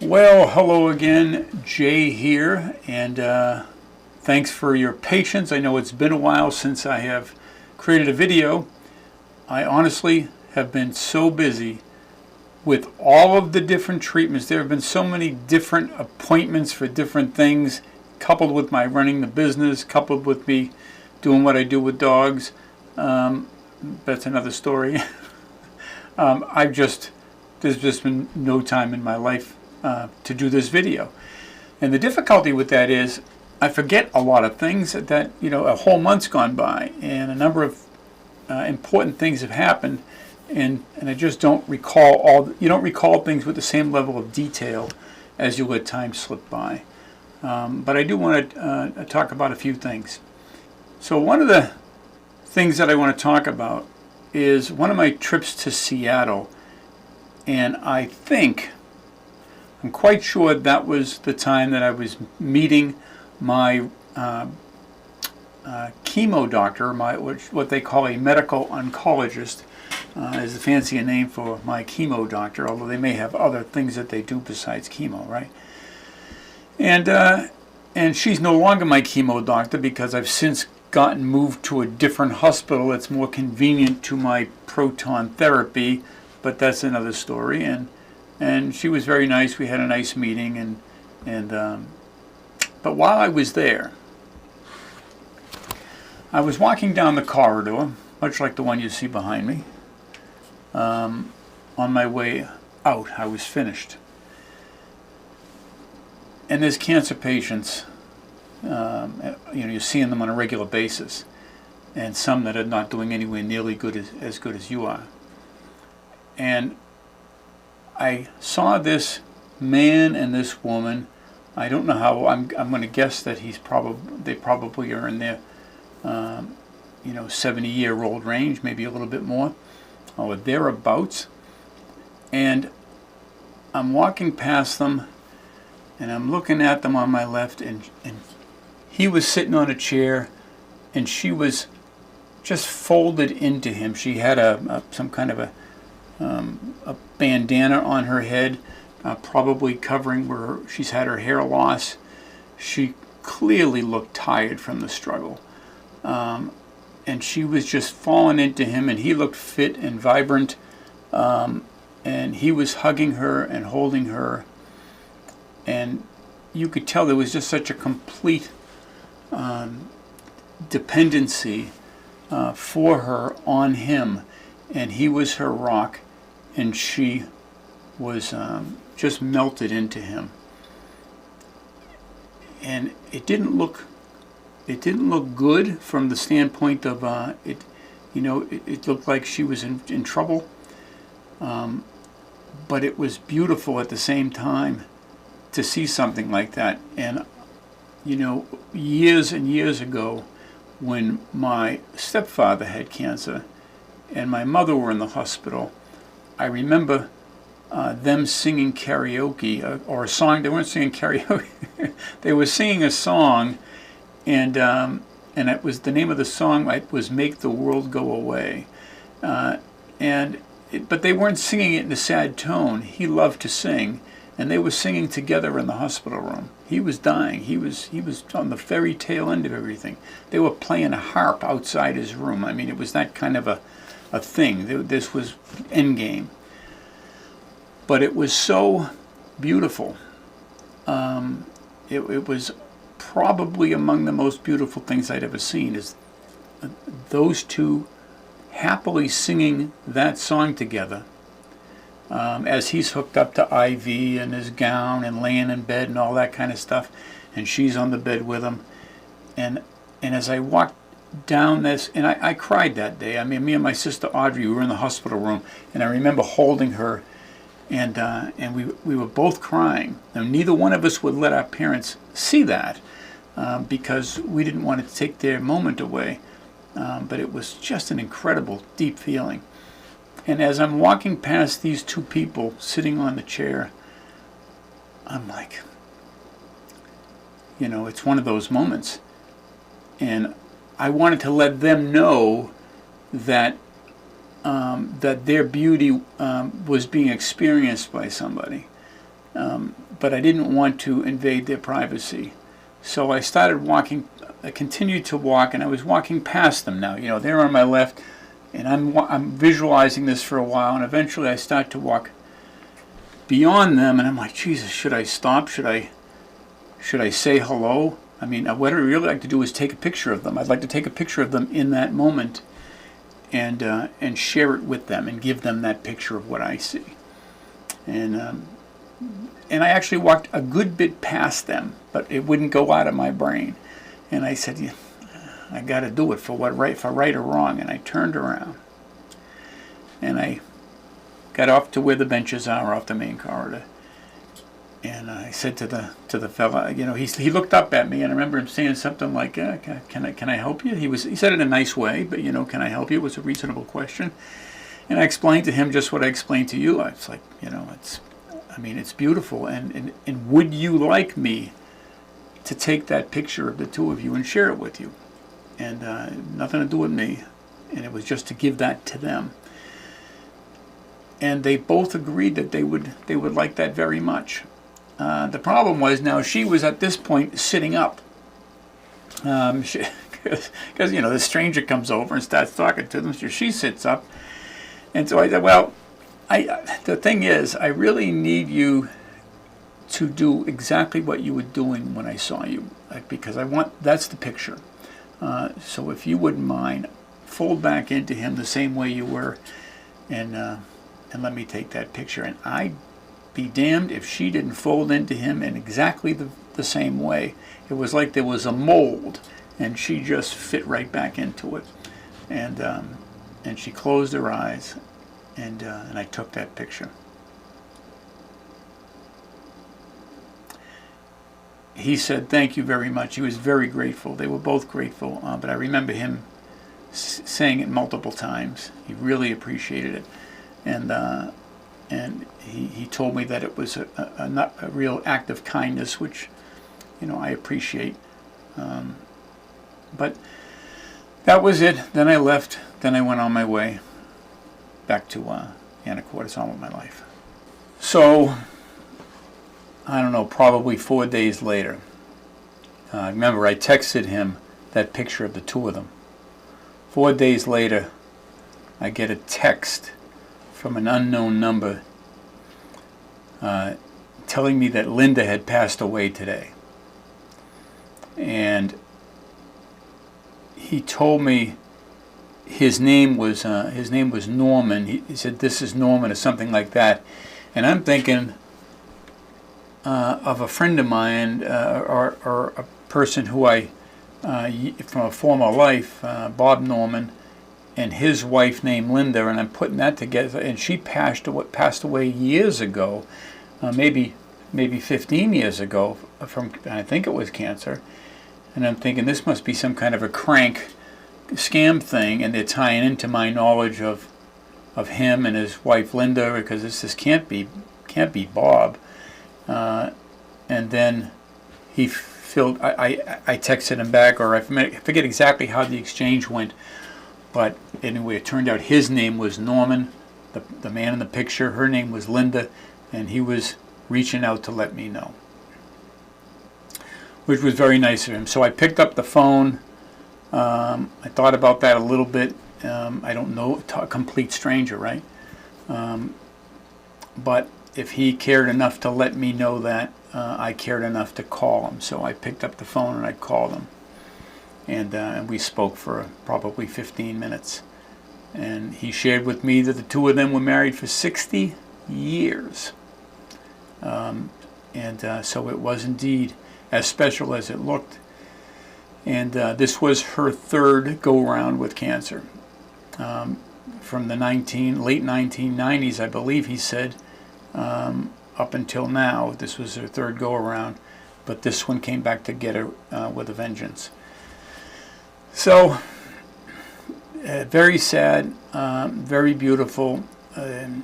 Well, hello again, Jay here, and thanks for your patience. I know it's been a while since I have created a video. I honestly have been so busy with all of the different treatments. There have been so many different appointments for different things, coupled with my running the business, coupled with me doing what I do with dogs. That's another story. There's just been no time in my life to do this video. And the difficulty with that is I forget a lot of things that, a whole month's gone by and a number of important things have happened, and I just don't recall you don't recall things with the same level of detail as you let time slip by. But I do want to talk about a few things. So one of the things that I want to talk about is one of my trips to Seattle, and I'm quite sure that was the time that I was meeting my chemo doctor, what they call a medical oncologist, is the fancy name for my chemo doctor, although they may have other things that they do besides chemo, right? And she's no longer my chemo doctor because I've since gotten moved to a different hospital that's more convenient to my proton therapy, but that's another story. And she was very nice. We had a nice meeting, but while I was there, I was walking down the corridor, much like the one you see behind me. On my way out, I was finished. And there's cancer patients, you're seeing them on a regular basis, and some that are not doing anywhere nearly as good as you are. And I saw this man and this woman. I don't know how. I'm going to guess that they probably are in their 70-year-old range, maybe a little bit more, or thereabouts. And I'm walking past them, and I'm looking at them on my left, and he was sitting on a chair, and she was just folded into him. She had some kind of a bandana on her head, probably covering where she's had her hair loss. She clearly looked tired from the struggle. And she was just falling into him, and he looked fit and vibrant. And he was hugging her and holding her. And you could tell there was just such a complete dependency for her on him. And he was her rock, and she was just melted into him. And it didn't look good from the standpoint of it looked like she was in trouble, but it was beautiful at the same time to see something like that. And years and years ago, when my stepfather had cancer and my mother were in the hospital, I remember them singing karaoke, or a song. They weren't singing karaoke. They were singing a song, and it was, the name of the song was "Make the World Go Away," but they weren't singing it in a sad tone. He loved to sing, and they were singing together in the hospital room. He was dying. He was on the very tail end of everything. They were playing a harp outside his room. I mean, it was that kind of a thing. This was endgame. But it was so beautiful. It was probably among the most beautiful things I'd ever seen, is those two happily singing that song together, as he's hooked up to IV and his gown and laying in bed and all that kind of stuff, and she's on the bed with him. And as I walked down this, and I cried that day. I mean, me and my sister Audrey, we were in the hospital room, and I remember holding her, and we were both crying. Now, neither one of us would let our parents see that, because we didn't want to take their moment away. But it was just an incredible, deep feeling. And as I'm walking past these two people sitting on the chair, I'm like, it's one of those moments. And I wanted to let them know that that their beauty was being experienced by somebody. but I didn't want to invade their privacy. So I started walking, I continued to walk, and I was walking past them now. You know, they're on my left, and I'm visualizing this for a while, and eventually I start to walk beyond them, and I'm like, Jesus, should I stop? Should I say hello? I mean, what I'd really like to do is take a picture of them. I'd like to take a picture of them in that moment and share it with them and give them that picture of what I see. And I actually walked a good bit past them, but it wouldn't go out of my brain. And I said, yeah, I got to do it for right or wrong. And I turned around and I got off to where the benches are off the main corridor. And I said to the fella, you know, he looked up at me, and I remember him saying something like, "Can I help you?" He said it in a nice way, but you know, "Can I help you?" was a reasonable question. And I explained to him just what I explained to you. I was like, you know, it's beautiful, and would you like me to take that picture of the two of you and share it with you? And nothing to do with me, and it was just to give that to them. And they both agreed that they would like that very much. The problem was, now she was at this point sitting up, because you know, the stranger comes over and starts talking to them, so she sits up. And so I said, well, the thing is, I really need you to do exactly what you were doing when I saw you, because that's the picture. So if you wouldn't mind, fold back into him the same way you were, and let me take that picture. And I'd be damned if she didn't fold into him in exactly the same way. It was like there was a mold, and she just fit right back into it. And she closed her eyes, and I took that picture. He said, "Thank you very much." He was very grateful. They were both grateful, but I remember him saying it multiple times. He really appreciated it. And he told me that it was a real act of kindness, which, you know, I appreciate. But that was it. Then I left. Then I went on my way back to Anacortes on with my life. So, I don't know, probably 4 days later, remember I texted him that picture of the two of them. 4 days later, I get a text from an unknown number telling me that Linda had passed away today. And he told me his name was Norman. He said, "This is Norman," or something like that. And I'm thinking of a friend of mine, or a person who from a former life, Bob Norman, and his wife named Linda, and I'm putting that together. And she passed away years ago, maybe 15 years ago, from, I think it was cancer. And I'm thinking, this must be some kind of a crank scam thing, and they're tying into my knowledge of him and his wife Linda, because this can't be Bob. And then he filled. I texted him back, or I forget exactly how the exchange went. But anyway, it turned out his name was Norman, the man in the picture. Her name was Linda, and he was reaching out to let me know, which was very nice of him. So I picked up the phone. I thought about that a little bit. I don't know, a complete stranger, right? But if he cared enough to let me know that, I cared enough to call him. So I picked up the phone and I called him. And we spoke for probably 15 minutes. And he shared with me that the two of them were married for 60 years. So it was indeed as special as it looked. And this was her third go-round with cancer. From the late 1990s, I believe he said, up until now, this was her third go-around. But this one came back to get her with a vengeance. So, very sad, very beautiful, and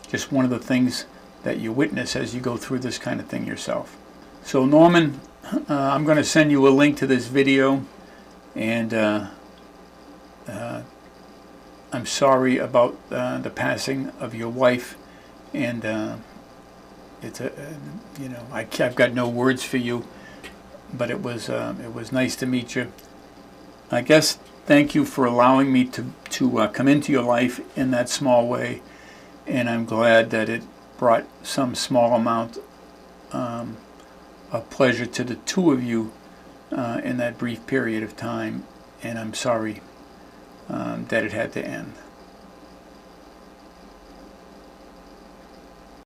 just one of the things that you witness as you go through this kind of thing yourself. So Norman, I'm going to send you a link to this video, and I'm sorry about the passing of your wife, and it's a, you know, I've got no words for you, but it was nice to meet you. I guess thank you for allowing me to come into your life in that small way, and I'm glad that it brought some small amount of pleasure to the two of you in that brief period of time, and I'm sorry that it had to end.